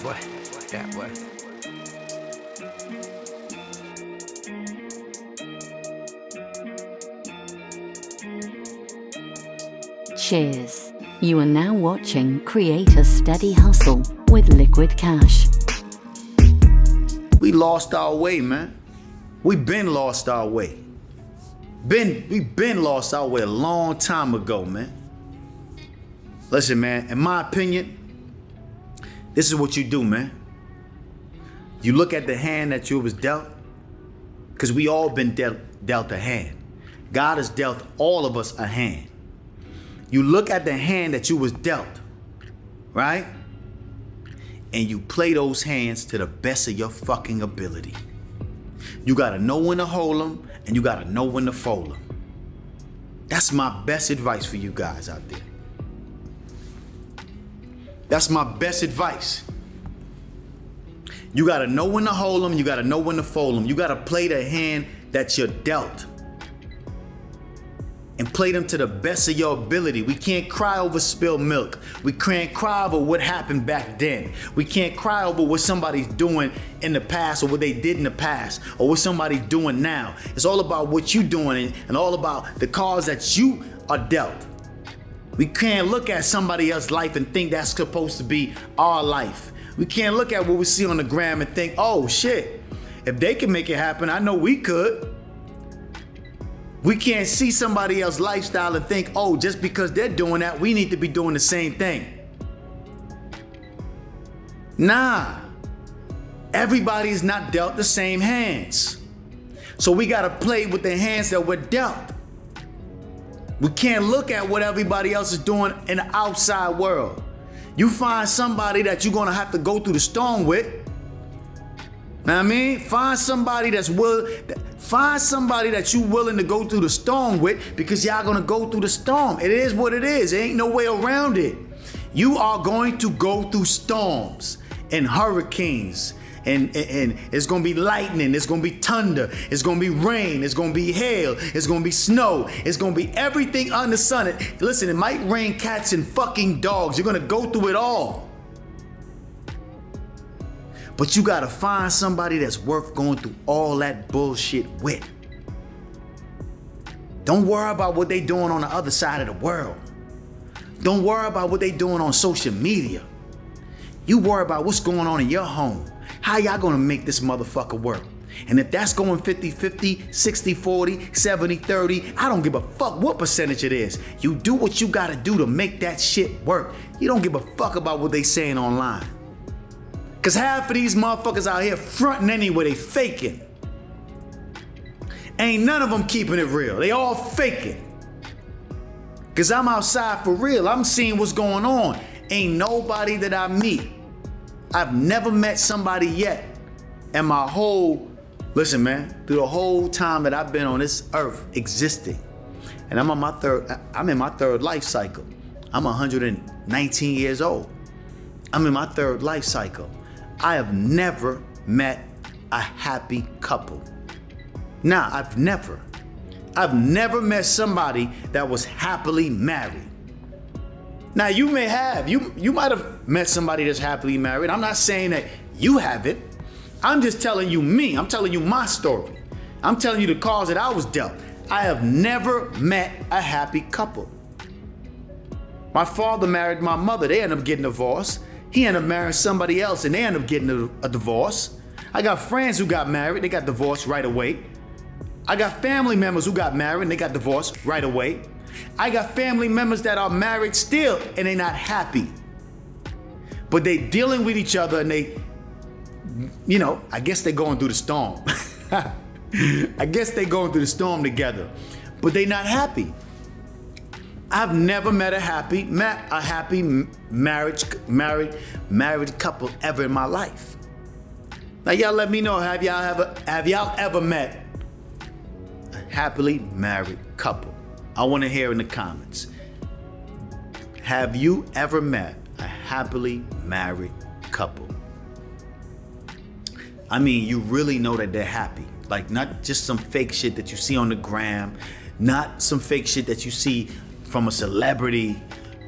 boy. Yeah, boy. Cheers. You are now watching Create a Steady Hustle with Likquidcash. We lost our way, man. We been lost our way. We been lost our way a long time ago, man. Listen, man, in my opinion, this is what you do, man. You look at the hand that you was dealt, because we all been dealt a hand. God has dealt all of us a hand. You look at the hand that you was dealt, right? And you play those hands to the best of your fucking ability. You gotta know when to hold them, and you gotta know when to fold them. That's my best advice for you guys out there. That's my best advice. You gotta know when to hold them, you gotta know when to fold them. You gotta play the hand that you're dealt. And play them to the best of your ability. We can't cry over spilled milk. We can't cry over what happened back then. We can't cry over what somebody's doing in the past or what they did in the past or what somebody's doing now. It's all about what you're doing and all about the cards that you are dealt. We can't look at somebody else's life and think that's supposed to be our life. We can't look at what we see on the gram and think, oh shit, if they can make it happen, I know we could. We can't see somebody else's lifestyle and think, oh, just because they're doing that, we need to be doing the same thing. Nah, everybody's not dealt the same hands. So we gotta play with the hands that we're dealt. We can't look at what everybody else is doing in the outside world. You find somebody that you're gonna have to go through the storm with. Know what I mean? Find somebody that you willing to go through the storm with, because y'all gonna go through the storm. It is what it is. There ain't no way around it. You are going to go through storms and hurricanes, and it's gonna be lightning, it's gonna be thunder, it's gonna be rain, it's gonna be hail, it's gonna be snow, it's gonna be everything under the sun. Listen, it might rain cats and fucking dogs. You're gonna go through it all. But you gotta find somebody that's worth going through all that bullshit with. Don't worry about what they doing on the other side of the world. Don't worry about what they doing on social media. You worry about what's going on in your home. How y'all gonna make this motherfucker work? And if that's going 50-50, 60-40, 70-30, I don't give a fuck what percentage it is. You do what you gotta do to make that shit work. You don't give a fuck about what they saying online. Cause half of these motherfuckers out here fronting anyway, they faking. Ain't none of them keeping it real. They all faking. Cause I'm outside for real. I'm seeing what's going on. Ain't nobody that I meet. I've never met somebody yet in my whole, listen man, through the whole time that I've been on this earth existing. And I'm in my third life cycle. I'm 119 years old. I'm in my third life cycle. I have never met a happy couple. Nah, I've never met somebody that was happily married. Now you may have, you might have met somebody that's happily married. I'm not saying that you haven't. I'm just telling you me. I'm telling you my story. I'm telling you the cards that I was dealt. I have never met a happy couple. My father married my mother. They ended up getting divorced. He ended up marrying somebody else and they ended up getting a divorce. I got friends who got married, they got divorced right away. I got family members who got married and they got divorced right away. I got family members that are married still and they're not happy. But they dealing with each other and they, you know, I guess they're going through the storm. I guess they're going through the storm together, but they're not happy. I've never met a happy married couple ever in my life. Now y'all let me know, have y'all ever met a happily married couple? I want to hear in the comments. Have you ever met a happily married couple? I mean, you really know that they're happy. Like, not just some fake shit that you see on the gram, not some fake shit that you see from a celebrity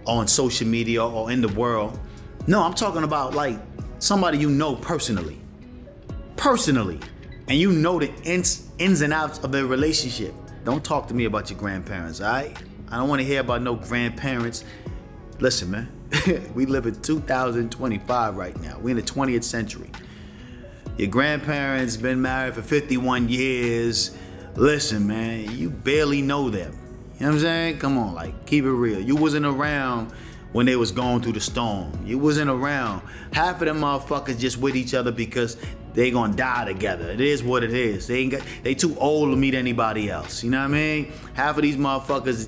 on social media or in the world. No, I'm talking about like somebody you know personally, and you know the ins and outs of their relationship. Don't talk to me about your grandparents, all right? I don't want to hear about no grandparents. Listen, man, we live in 2025 right now. We're in the 20th century. Your grandparents been married for 51 years. Listen, man, you barely know them. You know what I'm saying? Come on, like, keep it real. You wasn't around when they was going through the storm. You wasn't around. Half of them motherfuckers just with each other because they gonna die together. It is what it is. They too old to meet anybody else. You know what I mean? Half of these motherfuckers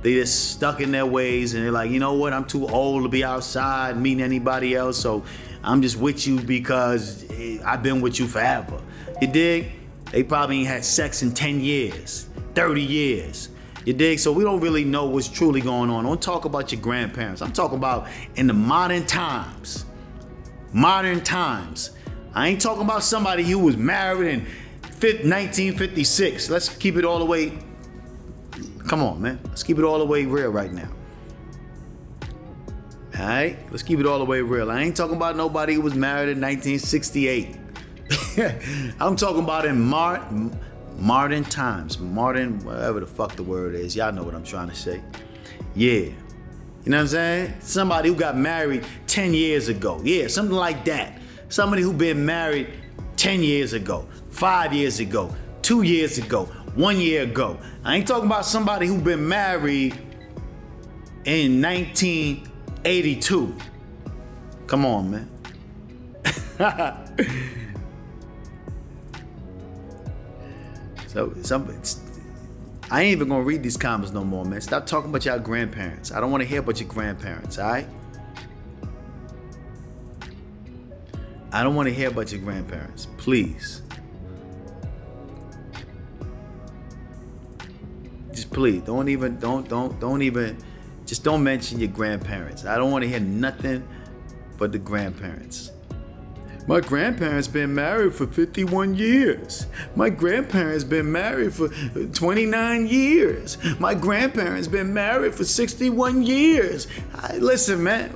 they just stuck in their ways, and they're like, you know what? I'm too old to be outside meeting anybody else, so I'm just with you because I've been with you forever. You dig? They probably ain't had sex in 10 years, 30 years. You dig? So we don't really know what's truly going on. Don't talk about your grandparents. I'm talking about in the modern times. Modern times. I ain't talking about somebody who was married in 1956. Let's keep it all the way. Come on, man. Let's keep it all the way real right now. All right? Let's keep it all the way real. I ain't talking about nobody who was married in 1968. I'm talking about in modern times. Modern, whatever the fuck the word is. Y'all know what I'm trying to say. Yeah. You know what I'm saying? Somebody who got married 10 years ago. Yeah, something like that. Somebody who been married 10 years ago, 5 years ago, 2 years ago, 1 year ago. I ain't talking about somebody who been married in 1982. Come on, man. I ain't even gonna read these comments no more, man. Stop talking about your grandparents. I don't want to hear about your grandparents, all right? I don't want to hear about your grandparents, please. Just please, don't even, just don't mention your grandparents. I don't want to hear nothing but the grandparents. My grandparents been married for 51 years. My grandparents been married for 29 years. My grandparents been married for 61 years. Listen, man.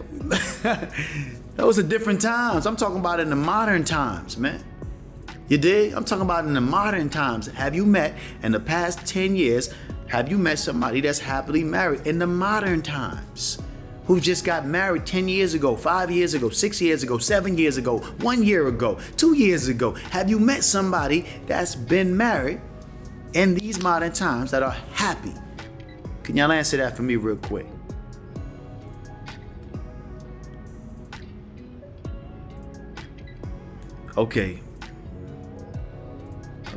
Those are different times. I'm talking about in the modern times, man. You dig? I'm talking about in the modern times. Have you met, in the past 10 years, have you met somebody that's happily married in the modern times? Who just got married 10 years ago, 5 years ago, 6 years ago, 7 years ago, 1 year ago, 2 years ago? Have you met somebody that's been married in these modern times that are happy? Can y'all answer that for me real quick? Okay,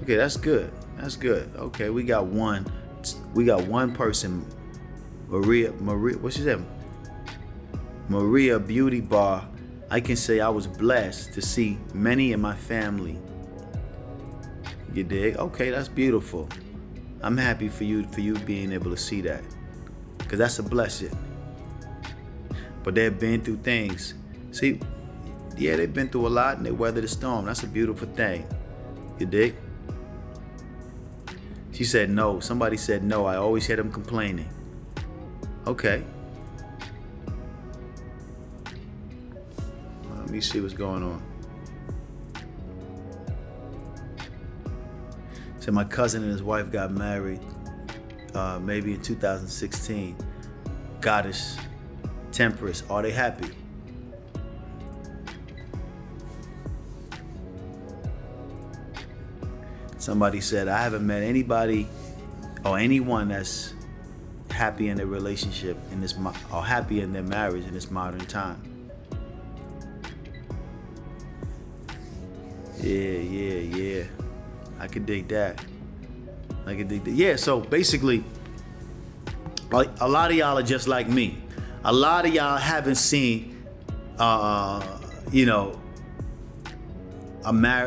that's good. That's good. Okay, we got one person, Maria, what's his name? Maria Beauty Bar. I can say I was blessed to see many in my family. You dig? Okay, that's beautiful. I'm happy for you being able to see that, because that's a blessing. But they've been through things. See, yeah, they've been through a lot and they weathered the storm. That's a beautiful thing. You dig? She said no. Somebody said no. I always hear them complaining. Okay. Let me see what's going on. So my cousin and his wife got married maybe in 2016. Goddess, Temperance. Are they happy? Somebody said, I haven't met anybody or anyone that's happy in their relationship or happy in their marriage in this modern time. Yeah. I could dig that. Yeah, so basically, like, a lot of y'all are just like me. A lot of y'all haven't seen, a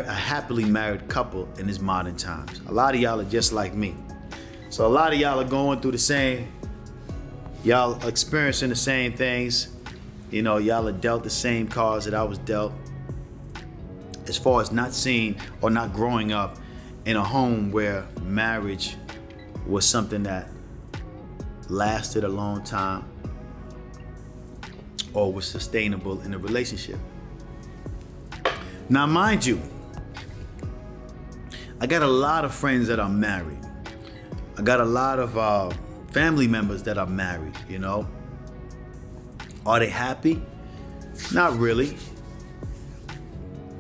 happily married couple in this modern times. A lot of y'all are just like me. So a lot of y'all are going through y'all experiencing the same things. You know, y'all are dealt the same cards that I was dealt. As far as not seeing or not growing up in a home where marriage was something that lasted a long time or was sustainable in a relationship. Now, mind you, I got a lot of friends that are married. I got a lot of family members that are married, you know. Are they happy? Not really.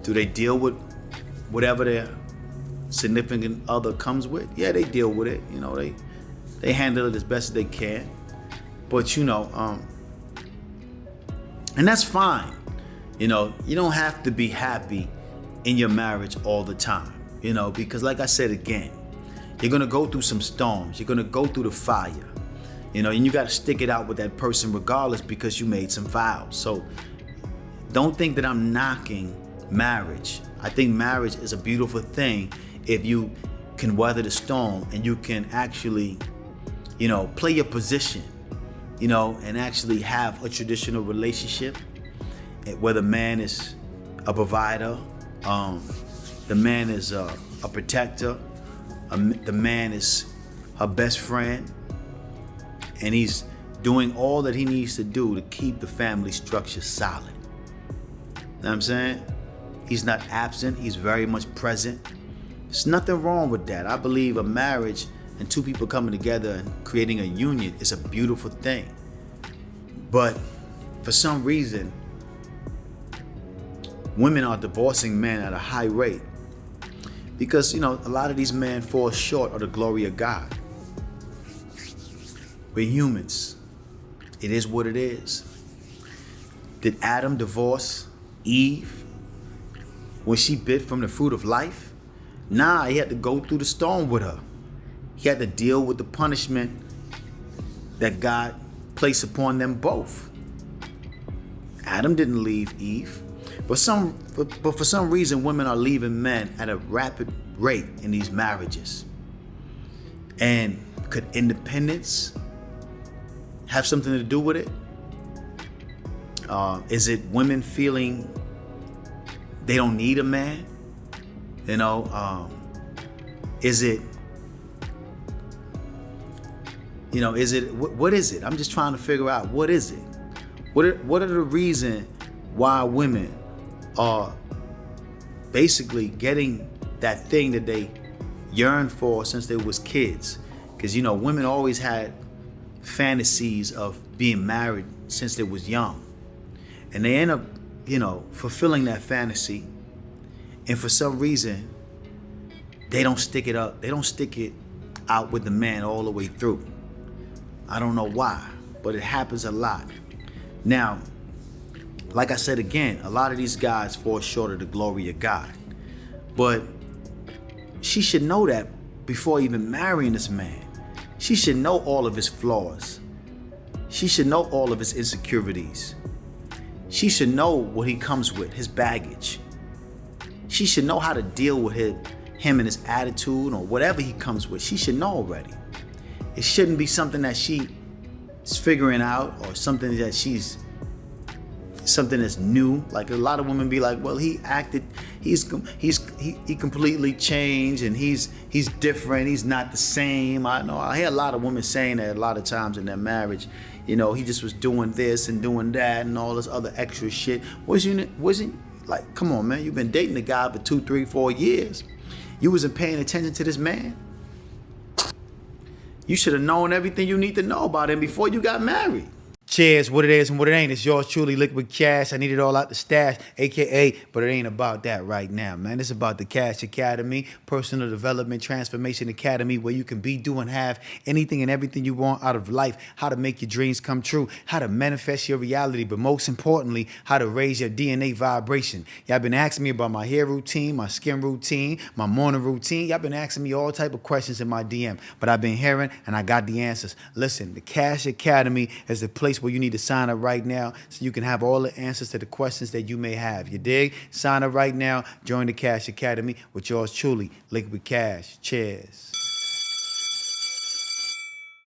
Do they deal with whatever their significant other comes with? Yeah, they deal with it. You know, they handle it as best as they can. But you know, and that's fine. You know, you don't have to be happy in your marriage all the time. You know, because like I said again, you're gonna go through some storms. You're gonna go through the fire. You know, and you gotta stick it out with that person regardless because you made some vows. So don't think that I'm knocking marriage. I think marriage is a beautiful thing if you can weather the storm and you can actually, you know, play your position, you know, and actually have a traditional relationship where the man is a provider, the man is a protector, the man is her best friend, and he's doing all that he needs to do to keep the family structure solid. You know what I'm saying? He's not absent, he's very much present. There's nothing wrong with that. I believe a marriage and two people coming together and creating a union is a beautiful thing. But for some reason, women are divorcing men at a high rate because, you know, a lot of these men fall short of the glory of God. We're humans. It is what it is. Did Adam divorce Eve when she bit from the fruit of life? Nah, he had to go through the storm with her. He had to deal with the punishment that God placed upon them both. Adam didn't leave Eve. But for some reason, women are leaving men at a rapid rate in these marriages. And could independence have something to do with it? Is it women feeling they don't need a man? You know, is it, you know, is it, what is it? I'm just trying to figure out, what is it? What are the reasons why women are basically getting that thing that they yearn for since they was kids? Because, you know, women always had fantasies of being married since they was young. And they end up, you know, fulfilling that fantasy. And for some reason, they don't stick it up. They don't stick it out with the man all the way through. I don't know why, but it happens a lot. Now, like I said again, a lot of these guys fall short of the glory of God. But she should know that before even marrying this man. She should know all of his flaws. She should know all of his insecurities. She should know what he comes with, his baggage. She should know how to deal with him and his attitude or whatever he comes with. She should know already. It shouldn't be something that she is figuring out or something that something that's new. Like a lot of women be like, well, he completely changed and he's different. He's not the same. I hear a lot of women saying that a lot of times in their marriage. You know, he just was doing this and doing that and all this other extra shit. Wasn't like, come on, man. You've been dating the guy for 2, 3, 4 years. You wasn't paying attention to this man. You should have known everything you need to know about him before you got married. Cheers, what it is and what it ain't. It's yours truly, Liquid Cash. I need it all out the stash, AKA, but it ain't about that right now, man. It's about the Cash Academy, Personal Development Transformation Academy, where you can be, do, and have anything and everything you want out of life, how to make your dreams come true, how to manifest your reality, but most importantly, how to raise your DNA vibration. Y'all been asking me about my hair routine, my skin routine, my morning routine. Y'all been asking me all type of questions in my DM, but I've been hearing and I got the answers. Listen, the Cash Academy is the place where you need to sign up right now so you can have all the answers to the questions that you may have. You dig? Sign up right now. Join the Cash Academy with yours truly, Liquid Cash. Cheers.